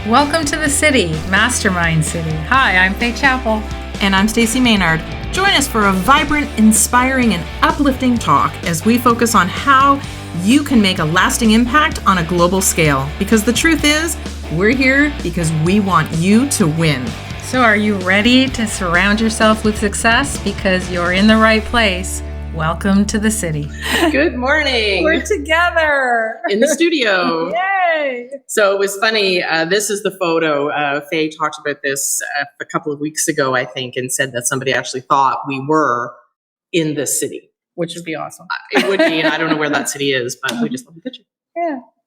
Welcome to the city, Mastermind City. Hi, I'm Fay Chapel. And I'm Stacy Maynard. Join us for a vibrant, inspiring, and uplifting talk as we focus on how you can make a lasting impact on a global scale. Because the truth is, we're here because we want you to win. So are you ready to surround yourself with success? Because you're in the right place. Welcome to the city. Good morning. We're together in the studio. Yay! So it was funny. This is the photo. Faye talked about this a couple of weeks ago, I think, and said that somebody actually thought we were in this city. Which would be awesome. It would be, and I don't know where that city is, but we just love the picture.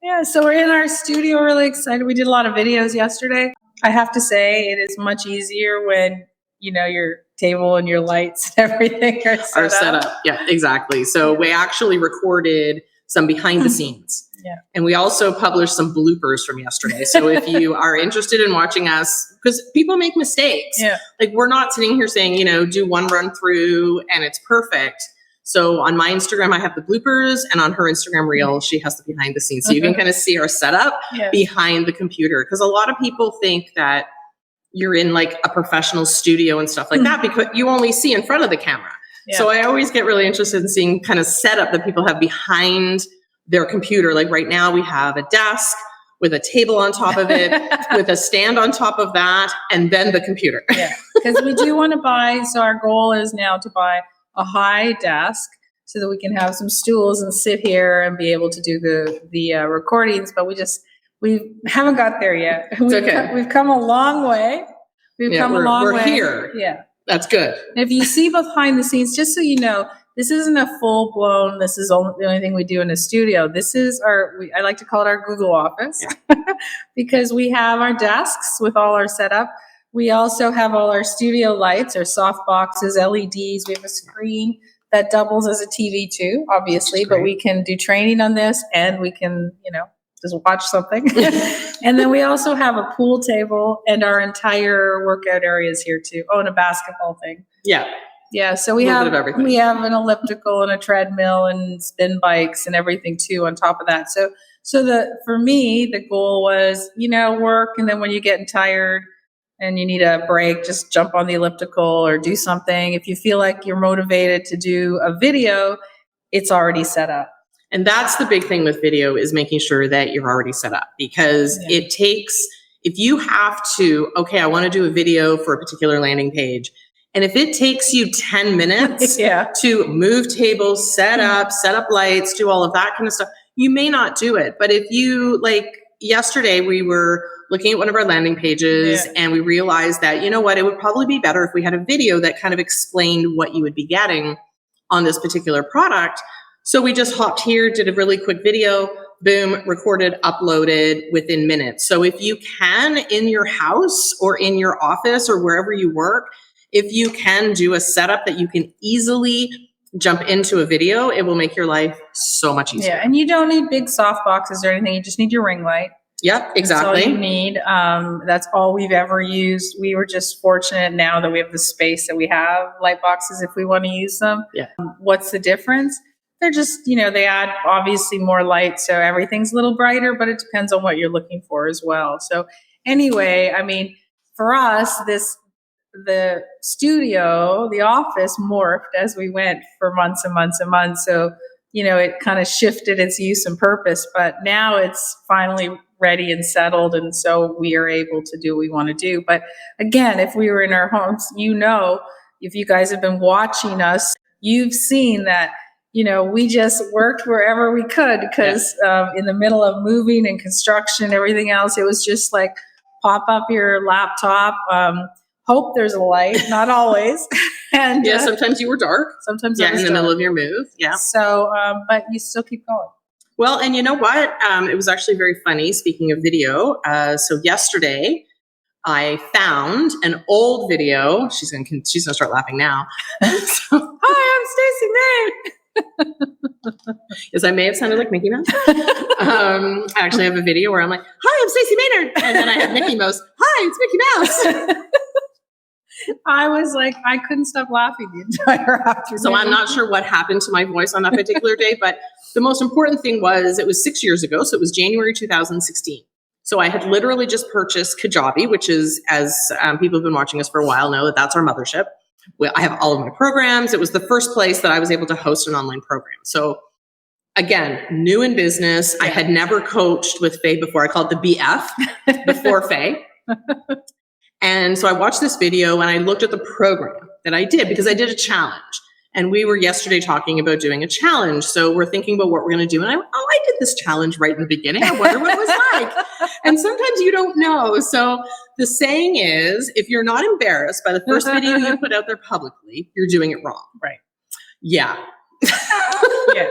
Yeah. So we're in our studio. We're really excited. We did a lot of videos yesterday. I have to say, it is much easier when, your table and your lights and everything are set up. Yeah, exactly. So we actually recorded some behind the scenes. Yeah. And we also published some bloopers from yesterday. So if you are interested in watching us, because people make mistakes. Yeah. Like we're not sitting here saying, do one run through and it's perfect. So on my Instagram, I have the bloopers, and on her Instagram reel, she has the behind the scenes. So you can kind of see our setup behind the computer. Because a lot of people think that you're in like a professional studio and stuff like that because you only see in front of the camera. Yeah. So I always get really interested in seeing kind of setup that people have behind their computer. Like right now we have a desk with a table on top of it, with a stand on top of that, and then the computer. Yeah, because we do want to buy, so our goal is now to buy a high desk so that we can have some stools and sit here and be able to do the recordings, but we haven't got there yet. We've come a long way. We're here. Yeah. That's good. If you see behind the scenes, just so you know, this isn't a full blown, this is the only thing we do in a studio. This is I like to call it our Google office because we have our desks with all our setup. We also have all our studio lights, our soft boxes, LEDs. We have a screen that doubles as a TV too, obviously, but we can do training on this and we can, just watch something. And then we also have a pool table and our entire workout areas here too. Oh, and a basketball thing. Yeah. Yeah. So we have an elliptical and a treadmill and spin bikes and everything too on top of that. So for me, the goal was, work. And then when you're getting tired and you need a break, just jump on the elliptical or do something. If you feel like you're motivated to do a video, it's already set up. And that's the big thing with video is making sure that you're already set up because it takes, if you have to, I want to do a video for a particular landing page. And if it takes you 10 minutes to move tables, set up lights, do all of that kind of stuff, you may not do it. But if you, like yesterday, we were looking at one of our landing pages and we realized that, it would probably be better if we had a video that kind of explained what you would be getting on this particular product. So we just hopped here, did a really quick video, boom, recorded, uploaded within minutes. So if you can in your house or in your office or wherever you work, if you can do a setup that you can easily jump into a video, it will make your life so much easier. Yeah, and you don't need big soft boxes or anything. You just need your ring light. Yep, exactly. That's all you need. That's all we've ever used. We were just fortunate now that we have the space that we have light boxes if we want to use them. Yeah. What's the difference? They're just, they add obviously more light, so everything's a little brighter, but it depends on what you're looking for as well. So anyway, for us, the studio, the office morphed as we went for months and months and months. So, it kind of shifted its use and purpose, but now it's finally ready and settled. And so we are able to do what we want to do. But again, if we were in our homes, if you guys have been watching us, you've seen that, we just worked wherever we could because in the middle of moving and construction and everything else, it was just like pop up your laptop, hope there's a light, not always. And sometimes you were dark. Sometimes in the middle of your move. Yeah. So, but you still keep going. Well, and you know what? It was actually very funny. Speaking of video, so yesterday I found an old video. She's gonna start laughing now. Hi, I'm Stacy May. Yes, I may have sounded like Mickey Mouse. I actually have a video where I'm like, "Hi, I'm Stacy Maynard," and then I have Mickey Mouse. Hi, it's Mickey Mouse. I was like, I couldn't stop laughing the entire afternoon. So I'm not sure what happened to my voice on that particular day, but the most important thing was it was 6 years ago. So it was January 2016. So I had literally just purchased Kajabi, which is, as people who've been watching us for a while know, that's our mothership. I have all of my programs. It was the first place that I was able to host an online program. So again, new in business. I had never coached with Fay before. I called it the BF before Fay. And so I watched this video and I looked at the program that I did because I did a challenge. And we were yesterday talking about doing a challenge. So we're thinking about what we're going to do. And I did this challenge right in the beginning. I wonder what it was like. And sometimes you don't know. So the saying is, if you're not embarrassed by the first video you put out there publicly, you're doing it wrong. Right. Yeah. Yeah.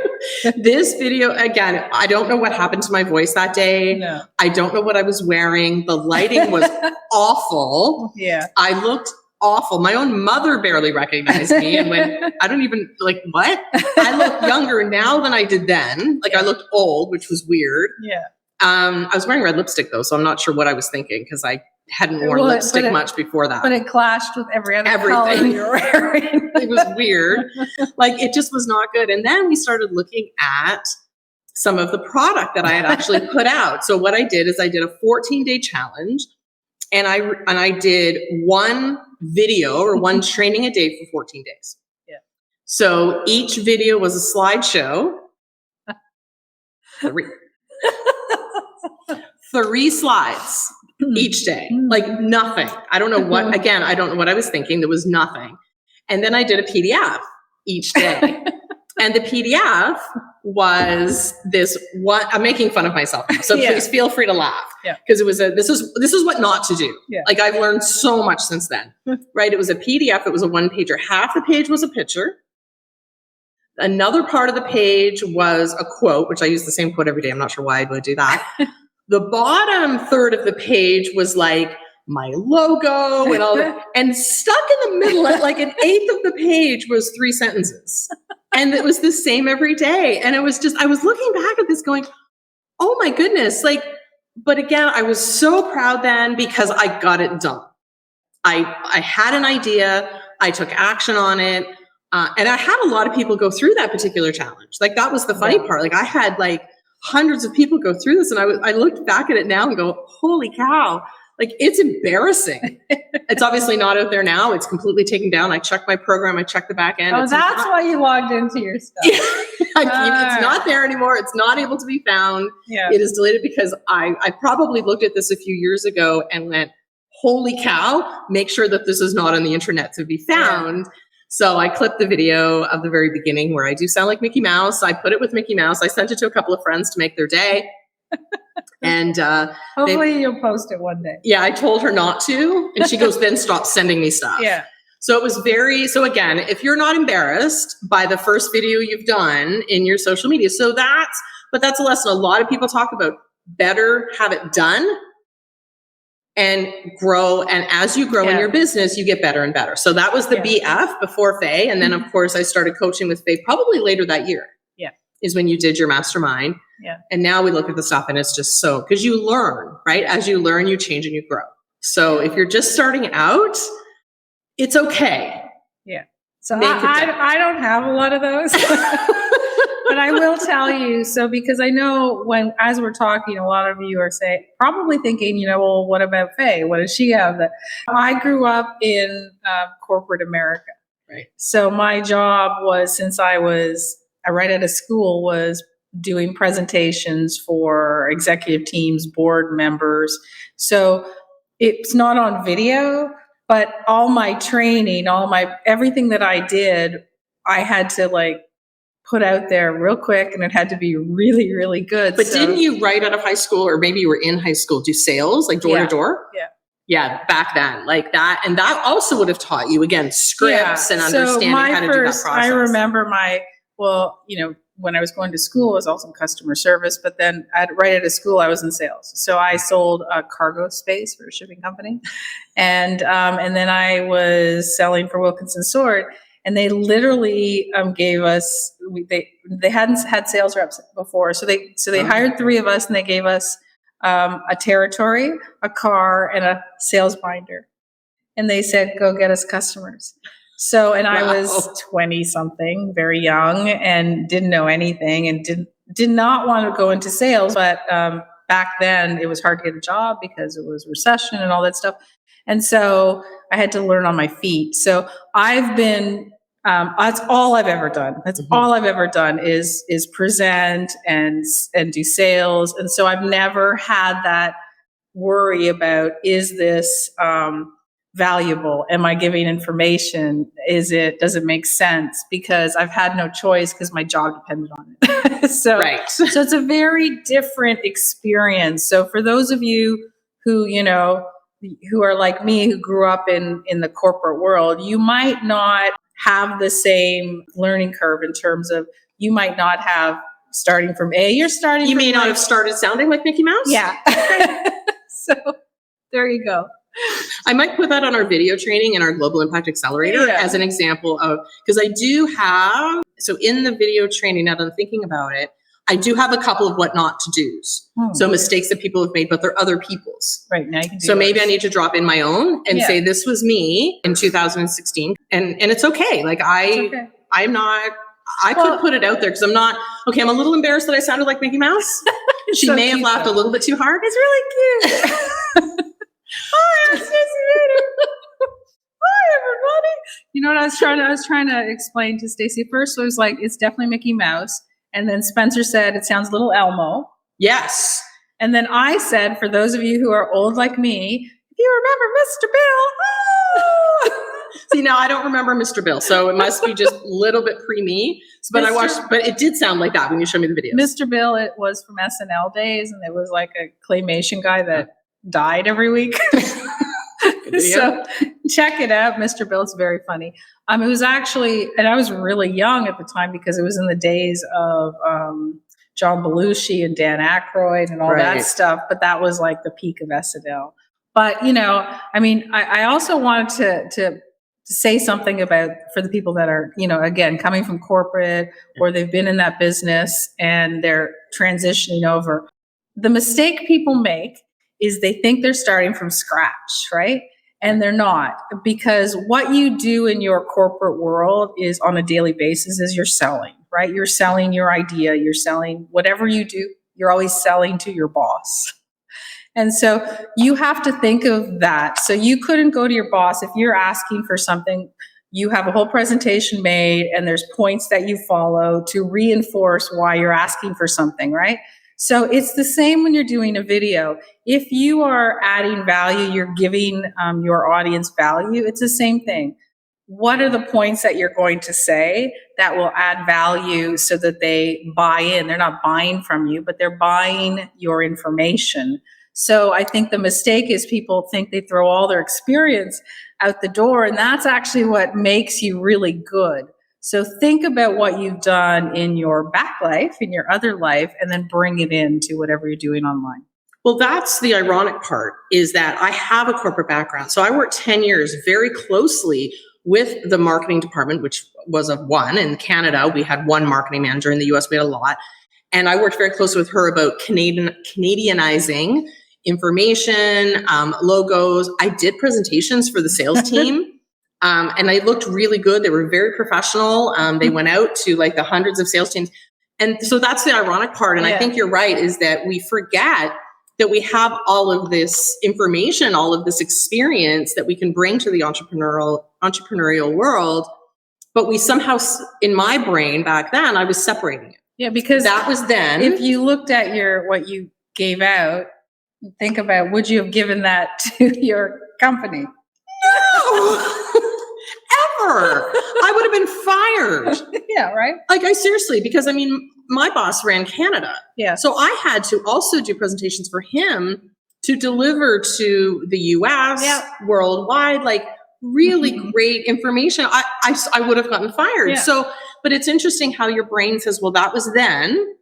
This video, again, I don't know what happened to my voice that day. No. I don't know what I was wearing. The lighting was awful. Yeah. I looked awful. My own mother barely recognized me and went, I don't even, like, what? I look younger now than I did then. Like, I looked old, which was weird. Yeah. I was wearing red lipstick though, so I'm not sure what I was thinking because I hadn't worn lipstick much before that. But it clashed with everything color you're wearing. It was weird. Like, it just was not good. And then we started looking at some of the product that I had actually put out. So what I did is I did a 14-day challenge, and I did one video or one training a day for 14 days. Yeah. So each video was a slideshow. Three slides each day, like nothing. I don't know what, again, I don't know what I was thinking. There was nothing. And then I did a PDF each day. And the PDF was this one, I'm making fun of myself now, so please feel free to laugh. Because it was this is what not to do. Like, I've learned so much since then, right? It was a PDF. It was a one-pager. Half the page was a picture. Another part of the page was a quote, which I use the same quote every day. I'm not sure why I would do that. The bottom third of the page was like my logo and all that. And stuck in the middle, at like an eighth of the page, was 3 sentences. And it was the same every day. And it was just, I was looking back at this going, oh my goodness. Like, but again, I was so proud then because I got it done. I had an idea. I took action on it. And I had a lot of people go through that particular challenge. Like, that was the funny part. Like, I had like hundreds of people go through this, and I looked back at it now and go, holy cow. Like, it's embarrassing. It's obviously not out there now. It's completely taken down. I checked my program. I checked the back end. Oh, that's why you logged into your stuff. It's not there anymore. It's not able to be found. Yeah. It is deleted because I probably looked at this a few years ago and went, holy cow, make sure that this is not on the internet to be found. Yeah. So I clipped the video of the very beginning where I do sound like Mickey Mouse. I put it with Mickey Mouse. I sent it to a couple of friends to make their day. And hopefully you'll post it one day. Yeah, I told her not to. And she goes, then stop sending me stuff. Yeah. So it was so again, if you're not embarrassed by the first video you've done in your social media, but that's a lesson a lot of people talk about. Better have it done and grow. And as you grow in your business, you get better and better. So that was the BF before Fay. And then of course I started coaching with Fay probably later that year. Yeah. Is when you did your mastermind. Yeah. And now we look at the stuff and it's just so, because you learn, right? As you learn, you change and you grow. So if you're just starting out, it's okay. Yeah. So I don't have a lot of those. But I will tell you, so because I know as we're talking, a lot of you are probably thinking, well, what about Fay? What does she have? That I grew up in corporate America. Right. So my job was, since I was right out of school, was doing presentations for executive teams, board members. So it's not on video, but all my training, everything that I did, I had to put out there real quick, and it had to be really, really good. But didn't you, right out of high school, or maybe you were in high school, do sales, like door to door? Yeah. Yeah, back then, like that. And that also would have taught you, again, scripts and understanding how to do that process. I remember when I was going to school, I was also in customer service, but then right out of school, I was in sales. So I sold cargo space for a shipping company. And then I was selling for Wilkinson Sword. And they literally gave us, they hadn't had sales reps before. So they hired 3 of us, and they gave us a territory, a car, and a sales binder. And they said, go get us customers. So, and I was 20 something, very young, and didn't know anything, and did not want to go into sales. But back then it was hard to get a job because it was recession and all that stuff. And so I had to learn on my feet. So I've been, that's all I've ever done. That's all I've ever done is present and do sales. And so I've never had that worry about, is this, valuable? Am I giving information? Does it make sense? Because I've had no choice because my job depended on it. So it's a very different experience. So for those of you who, who are like me, who grew up in the corporate world, you might not have the same learning curve in terms of, you might not have starting from A, you may not have started sounding like Mickey Mouse. Yeah. So there you go. I might put that on our video training and our Global Impact Accelerator as an example of, because I do have, so in the video training, now that I'm thinking about it, I do have a couple of what not to do's. So mistakes that people have made, but they're other people's. Right. Now you can do so yours. Maybe I need to drop in my own and say, this was me in 2016. And it's okay. Like I'm not, I could put it out there because I'm not, I'm a little embarrassed that I sounded like Mickey Mouse. She may have laughed a little bit too hard. It's really cute. Hi, I'm Stacy Vader. Hi, everybody. You know what I was trying to explain to Stacy first. So I was like, it's definitely Mickey Mouse. And then Spencer said, it sounds a little Elmo. Yes. And then I said, for those of you who are old like me, if you remember Mr. Bill. Oh! See, now I don't remember Mr. Bill. So it must be just a little bit pre-me. But I watched, but it did sound like that when you showed me the videos. Mr. Bill, it was from SNL days. And it was like a claymation guy that died every week. So check it out. Mr. Bill, it's very funny. It was actually, and I was really young at the time because it was in the days of John Belushi and Dan Aykroyd and all that stuff. But that was like the peak of SNL. But, I also wanted to say something about, for the people that are, again, coming from corporate or they've been in that business and they're transitioning over. The mistake people make is they think they're starting from scratch, right? And they're not, because what you do in your corporate world is on a daily basis is you're selling, right? You're selling your idea, you're selling whatever you do, you're always selling to your boss. And so you have to think of that. So you couldn't go to your boss if you're asking for something, you have a whole presentation made and there's points that you follow to reinforce why you're asking for something, right? So it's the same when you're doing a video. If you are adding value, you're giving your audience value, it's the same thing. What are the points that you're going to say that will add value so that they buy in? They're not buying from you, but they're buying your information. So I think the mistake is people think they throw all their experience out the door, and that's actually what makes you really good. So think about what you've done in your back life, in your other life, and then bring it into whatever you're doing online. Well, that's the ironic part, is that I have a corporate background. So I worked 10 years very closely with the marketing department, which was of one. In Canada, we had one marketing manager. In the US, we had a lot. And I worked very closely with her about Canadianizing information, logos. I did presentations for the sales team. And they looked really good. They were very professional. They went out to like the hundreds of sales teams. And so that's the ironic part. And I think you're right, is that we forget that we have all of this information, all of this experience that we can bring to the entrepreneurial world. But we somehow, in my brain back then, I was separating it. Yeah, because that was then. If you looked at what you gave out, think about, would you have given that to your company? No. Ever. I would have been fired. Yeah, right? Like, seriously, because my boss ran Canada. Yeah. So I had to also do presentations for him to deliver to the US, worldwide, like really great information. I would have gotten fired. Yeah. So, but it's interesting how your brain says, well, that was then.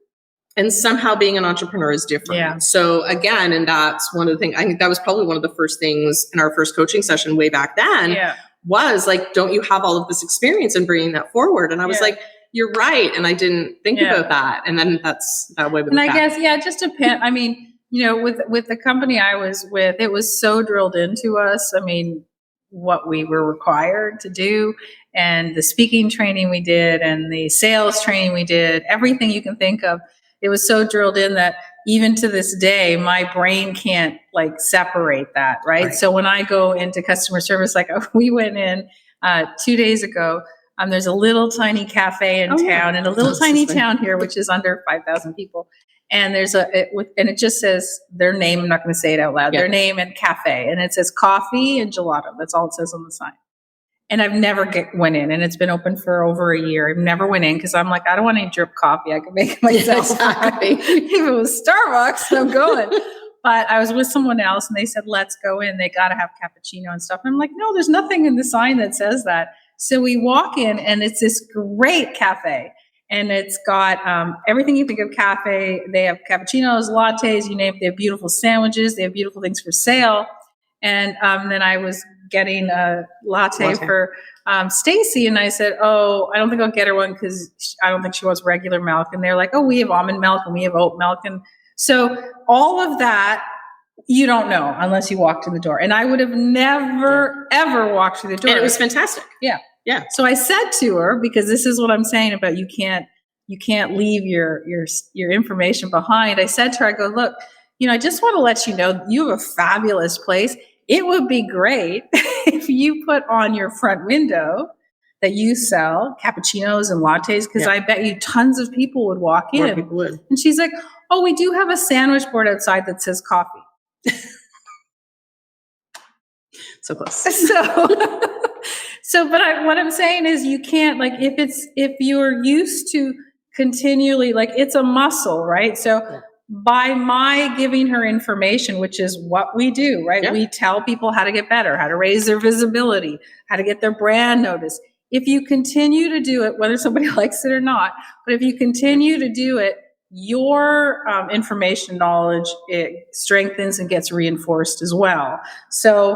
And somehow being an entrepreneur is different. Yeah. So again, and that's one of the things, I think that was probably one of the first things in our first coaching session way back then, was like, don't you have all of this experience in bringing that forward? And I was like, you're right. And I didn't think about that. And then that's that way with and I guess, it just depends. With the company I was with, it was so drilled into us. What we were required to do, and the speaking training we did, and the sales training we did, everything you can think of. It was so drilled in that even to this day, my brain can't like separate that, right? So when I go into customer service, like we went in 2 days ago, there's a little tiny cafe in town, and a little tiny town here, which is under 5,000 people. And there's and it just says their name. I'm not going to say it out loud. Their name and cafe, and it says coffee and gelato. That's all it says on the sign. And I've never went in, and it's been open for over a year. I've never went in because I'm like, I don't want any drip coffee. I can make it myself. If it was Starbucks, I'm going. But I was with someone else, and they said, let's go in. They got to have cappuccino and stuff. And I'm like, no, there's nothing in the sign that says that. So we walk in, and it's this great cafe. And it's got everything you think of cafe. They have cappuccinos, lattes, you name it. They have beautiful sandwiches. They have beautiful things for sale. And then I was getting a latte for Stacy, and I said, oh, I don't think I'll get her one because I don't think she wants regular milk. And they're like, oh, we have almond milk and we have oat milk. And so all of that, you don't know unless you walked in the door. And I would have never, ever walked through the door. And it was fantastic. Yeah. Yeah. So I said to her, because this is what I'm saying about you can't leave your information behind. I said to her, I go, look, I just want to let you know you have a fabulous place. It would be great if you put on your front window that you sell cappuccinos and lattes, because I bet you tons of people would walk in. More people would. And she's like, oh, we do have a sandwich board outside that says coffee. So close. So, but what I'm saying is you can't, like, if you're used to continually, like, it's a muscle, right? So by my giving her information, which is what we do, right? We tell people how to get better, how to raise their visibility, how to get their brand noticed. If you continue to do it, whether somebody likes it or not, but if you continue to do it, your information knowledge, it strengthens and gets reinforced as well. So,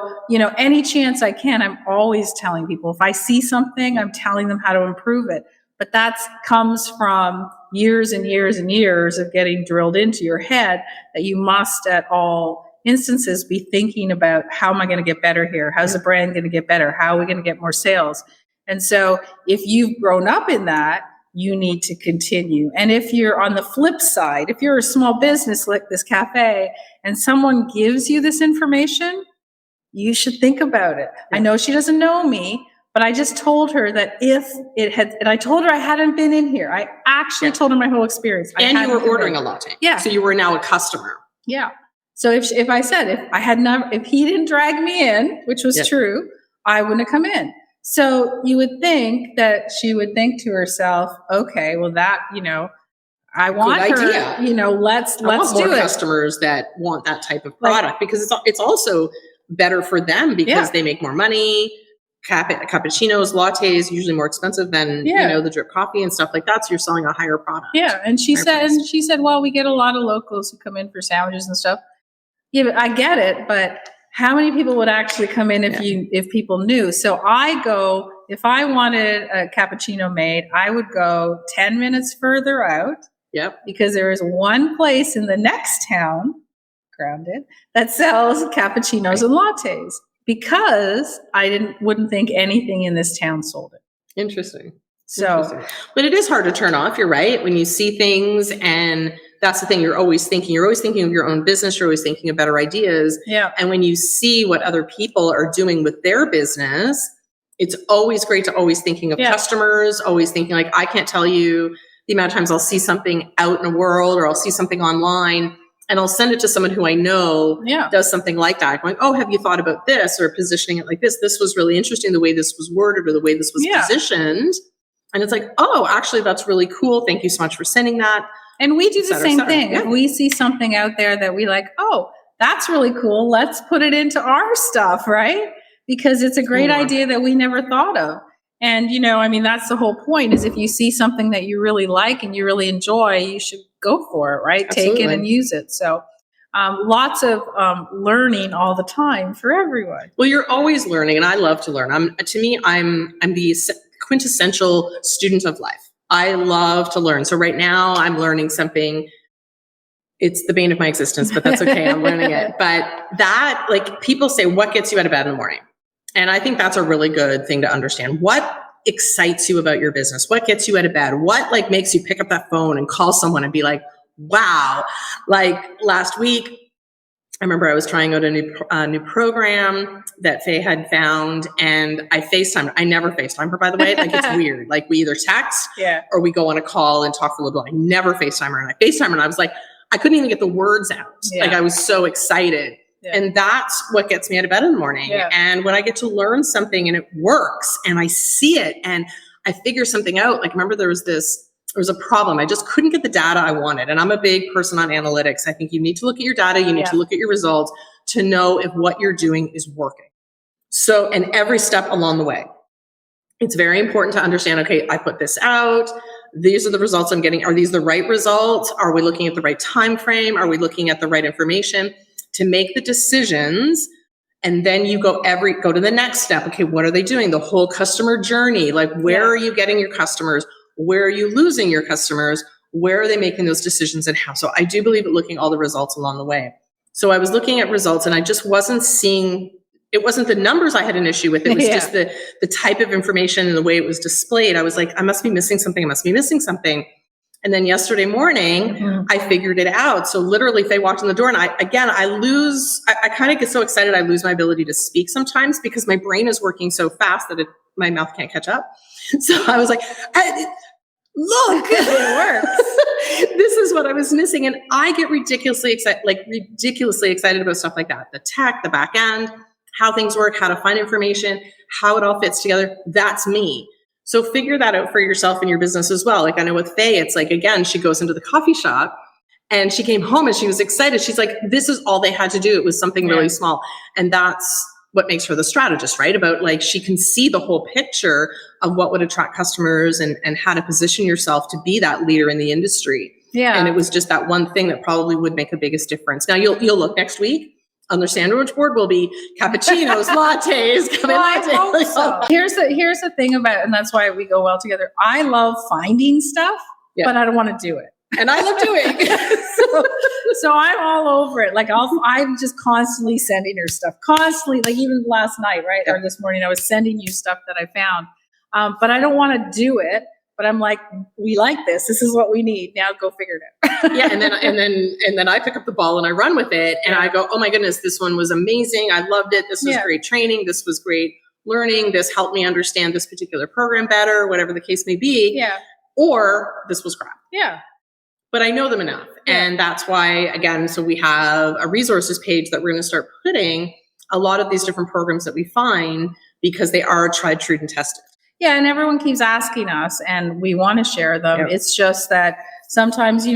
any chance I can, I'm always telling people, if I see something, I'm telling them how to improve it. But that comes from years and years and years of getting drilled into your head that you must at all instances be thinking about, how am I going to get better here? How's the brand going to get better? How are we going to get more sales? And so if you've grown up in that, you need to continue. And if you're on the flip side, if you're a small business like this cafe and someone gives you this information, you should think about it. I know she doesn't know me, but I just told her that if it had, and I told her I hadn't been in here. I actually told her my whole experience. And you were ordering a latte. Yeah. So you were now a customer. Yeah. So if I said, if he didn't drag me in, which was true, I wouldn't have come in. So you would think that she would think to herself, okay, well that, I want good her, idea. let's do more it. Customers that want that type of product, because it's also better for them because they make more money. Cappuccinos, lattes, usually more expensive than, the drip coffee and stuff like that. So you're selling a higher product. Yeah. And she said, well, we get a lot of locals who come in for sandwiches and stuff. Yeah, but I get it. But how many people would actually come in if people knew? So if I wanted a cappuccino made, I would go 10 minutes further out. Yep. Because there is one place in the next town, grounded, that sells cappuccinos and lattes. Because I wouldn't think anything in this town sold it. Interesting. But it is hard to turn off. You're right. When you see things, and that's the thing, you're always thinking of your own business. You're always thinking of better ideas. Yeah. And when you see what other people are doing with their business, it's always great to always thinking of customers, always thinking, like, I can't tell you the amount of times I'll see something out in the world, or I'll see something online, and I'll send it to someone who I know does something like that. Going, oh, have you thought about this, or positioning it like this? This was really interesting, the way this was worded or the way this was positioned. And it's like, oh, actually, that's really cool. Thank you so much for sending that. And we do the same thing. Yeah. If we see something out there that we like, oh, that's really cool, let's put it into our stuff, right? Because it's a great idea that we never thought of. And, that's the whole point, is if you see something that you really like and you really enjoy, you should go for it, right? Absolutely. Take it and use it. So lots of learning all the time for everyone. Well, you're always learning, and I love to learn. I'm the quintessential student of life. I love to learn. So right now I'm learning something. It's the bane of my existence, but that's okay. I'm learning it. But that, like, people say, what gets you out of bed in the morning? And I think that's a really good thing to understand. What excites you about your business? What gets you out of bed? What, like, makes you pick up that phone and call someone and be like, wow. Like last week, I remember I was trying out a new program that Fay had found, and I FaceTimed. I never FaceTime her, by the way. Like, it's weird. Like, we either text or we go on a call and talk for a little bit. I never FaceTime her. And I FaceTime her, and I was like, I couldn't even get the words out. Like, I was so excited. And that's what gets me out of bed in the morning. And when I get to learn something and it works and I see it and I figure something out, like, remember there was a problem. I just couldn't get the data I wanted. And I'm a big person on analytics. I think you need to look at your data. You need to look at your results to know if what you're doing is working. So, and every step along the way, it's very important to understand, okay, I put this out. These are the results I'm getting. Are these the right results? Are we looking at the right time frame? Are we looking at the right information to make the decisions? And then you go to the next step. Okay, what are they doing? The whole customer journey. Like, where are you getting your customers? Where are you losing your customers? Where are they making those decisions and how? So I do believe in looking at all the results along the way. So I was looking at results and I just wasn't seeing, it wasn't the numbers I had an issue with. It was just the type of information and the way it was displayed. I was like, I must be missing something. I must be missing something. And then yesterday morning, I figured it out. So literally Faye walked in the door and I kind of get so excited. I lose my ability to speak sometimes because my brain is working so fast that my mouth can't catch up. So I was like, look, it works. This is what I was missing. And I get ridiculously excited about stuff like that. The tech, the back end, how things work, how to find information, how it all fits together. That's me. So figure that out for yourself and your business as well. Like, I know with Faye, it's like, again, she goes into the coffee shop and she came home and she was excited. She's like, this is all they had to do. It was something really small. And that's what makes her the strategist, right? About, like, she can see the whole picture of what would attract customers and how to position yourself to be that leader in the industry. And it was just that one thing that probably would make the biggest difference. Now you'll look next week on their sandwich board will be cappuccinos, lattes. Well, I hope so. Here's the thing about, and that's why we go well together. I love finding stuff, but I don't want to do it. And I love doing. So I'm all over it. Like, I'm just constantly sending her stuff, constantly. Like, even last night, right, or this morning, I was sending you stuff that I found, but I don't want to do it. But I'm like, we like this. This is what we need. Now go figure it out. And then I pick up the ball and I run with it, and I go, oh my goodness, this one was amazing. I loved it. This was great training. This was great learning. This helped me understand this particular program better, whatever the case may be. Or this was crap. But I know them enough. And that's why, again, so we have a resources page that we're going to start putting a lot of these different programs that we find, because they are tried, true, and tested. And everyone keeps asking us, and we want to share them. It's just that sometimes,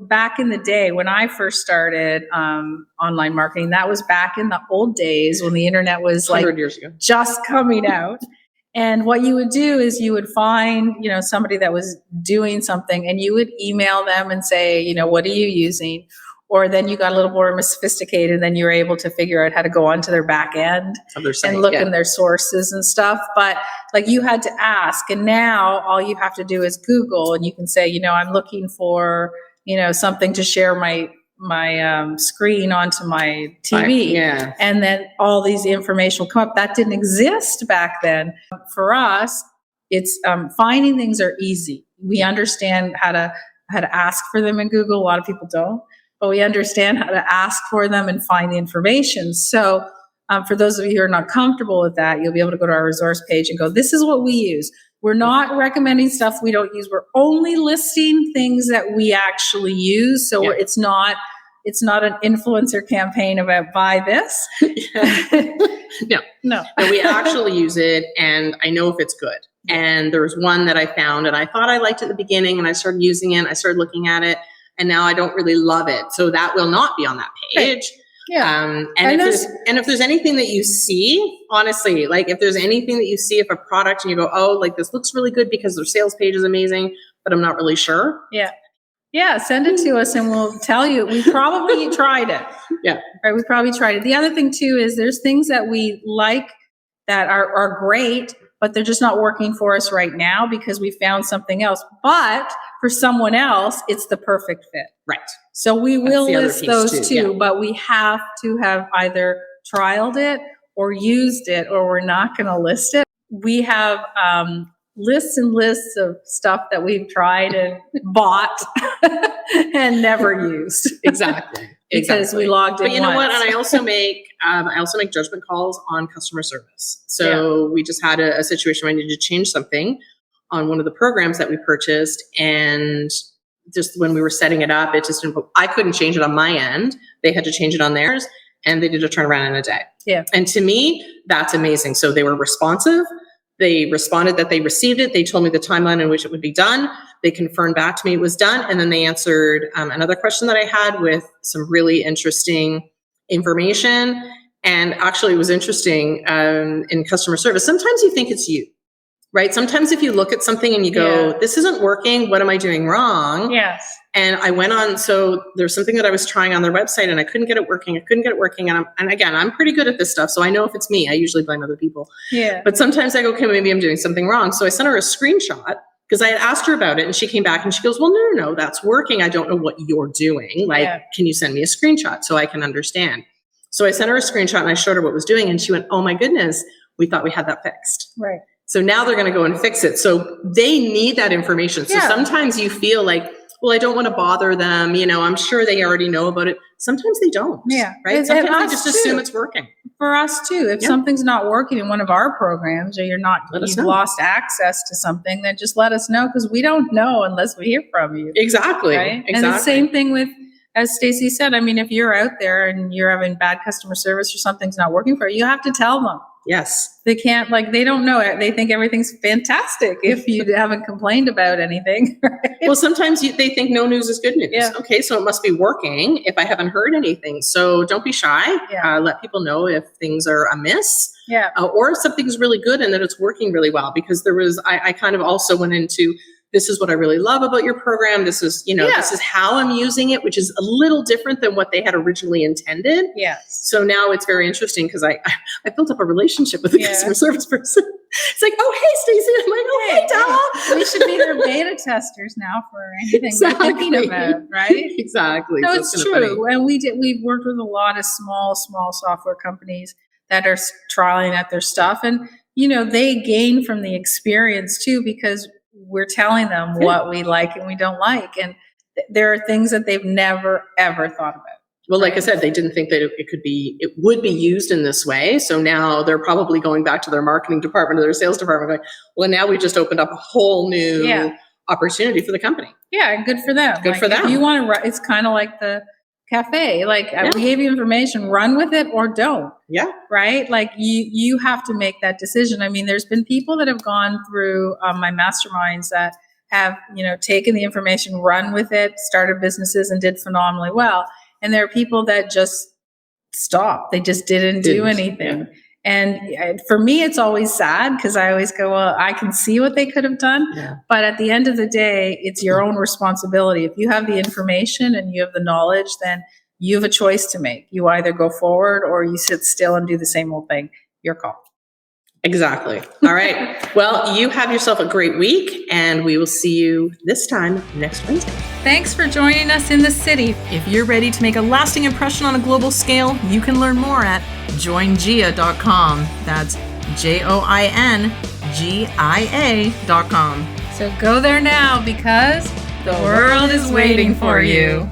back in the day when I first started online marketing, that was back in the old days when the internet was like 100 years ago, just coming out. And what you would do is you would find, somebody that was doing something, and you would email them and say, what are you using? Or then you got a little more sophisticated, and then you were able to figure out how to go onto their back end and look in their sources and stuff. But like, you had to ask, and now all you have to do is Google, and you can say, I'm looking for, something to share my screen onto my TV. And then all these information will come up. That didn't exist back then. For us, it's finding things are easy. We understand how to ask for them in Google. A lot of people don't. But we understand how to ask for them and find the information. So for those of you who are not comfortable with that, you'll be able to go to our resource page and go, this is what we use. We're not recommending stuff we don't use. We're only listing things that we actually use. So it's not an influencer campaign about buy this. No. We actually use it, and I know if it's good. And there was one that I found, and I thought I liked it at the beginning, and I started using it. I started looking at it. And now I don't really love it. So that will not be on that page. And if there's anything that you see, honestly, like, if there's anything that you see, if a product and you go, oh, like, this looks really good because their sales page is amazing, but I'm not really sure. Send it to us and we'll tell you. We probably tried it. Right. We probably tried it. The other thing too is there's things that we like that are great, but they're just not working for us right now because we found something else. But for someone else, it's the perfect fit. Right. So we will list those too, but we have to have either trialed it or used it, or we're not going to list it. We have lists and lists of stuff that we've tried and bought and never used. Exactly. Because we logged in. But you know what? once. And I also make judgment calls on customer service. So we just had a situation where I needed to change something on one of the programs that we purchased, and just when we were setting it up, it just didn't. I couldn't change it on my end. They had to change it on theirs, and they did a turnaround in a day. Yeah. And to me, that's amazing. So they were responsive. They responded that they received it. They told me the timeline in which it would be done. They confirmed back to me it was done. And then they answered another question that I had with some really interesting information. And actually, it was interesting in customer service. Sometimes you think it's you, right? Sometimes if you look at something and you go, this isn't working, what am I doing wrong? Yes. And I went on, so there's something that I was trying on their website and I couldn't get it working. And again, I'm pretty good at this stuff. So I know if it's me, I usually blame other people. Yeah. But sometimes I go, okay, maybe I'm doing something wrong. So I sent her a screenshot because I had asked her about it, and she came back and she goes, well, no, that's working. I don't know what you're doing. Like, can you send me a screenshot so I can understand? So I sent her a screenshot and I showed her what it was doing. And she went, oh my goodness, we thought we had that fixed. Right. So now they're going to go and fix it. So they need that information. So sometimes you feel like, well, I don't want to bother them. You know, I'm sure they already know about it. Sometimes they don't. Yeah. Right. Sometimes they just assume it's working. For us too. If something's not working in one of our programs, or you've lost access to something, then just let us know, because we don't know unless we hear from you. Exactly. Right? Exactly. And the same thing with, as Stacy said, I mean, if you're out there and you're having bad customer service or something's not working for you, you have to tell them. Yes. They can't, they don't know it. They think everything's fantastic if you haven't complained about anything. Right? Well, sometimes they think no news is good news. Yeah. Okay, so it must be working if I haven't heard anything. So don't be shy. Yeah. Let people know if things are amiss. Yeah. Or if something's really good and that it's working really well. Because I kind of also went into, this is what I really love about your program. This is, this is how I'm using it, which is a little different than what they had originally intended. Yes. So now it's very interesting because I built up a relationship with the customer service person. It's like, oh, hey, Stacy. I'm like, oh, hey, Dal. We should be their beta testers now for anything we're thinking about, right? Exactly. No, it's true. And we've worked with a lot of small software companies that are trialing at their stuff. And, they gain from the experience too, because we're telling them what we like and we don't like. And there are things that they've never, ever thought about. Well, like I said, they didn't think that it would be used in this way. So now they're probably going back to their marketing department or their sales department going, well, now we just opened up a whole new opportunity for the company. Yeah, and good for them. Good for them. If you want to, it's kind of like the cafe. We gave you information, run with it or don't. Yeah. Right? You have to make that decision. I mean, there's been people that have gone through my masterminds that have, taken the information, run with it, started businesses and did phenomenally well. And there are people that just stopped. They just didn't do anything. Yeah. And for me, it's always sad because I always go, well, I can see what they could have done. Yeah. But at the end of the day, it's your own responsibility. If you have the information and you have the knowledge, then you have a choice to make. You either go forward or you sit still and do the same old thing. Your call. Exactly. All right. Well, you have yourself a great week, and we will see you this time next Wednesday. Thanks for joining us in the city. If you're ready to make a lasting impression on a global scale, you can learn more at joingia.com. That's joingia.com. So go there now because the world is waiting for you.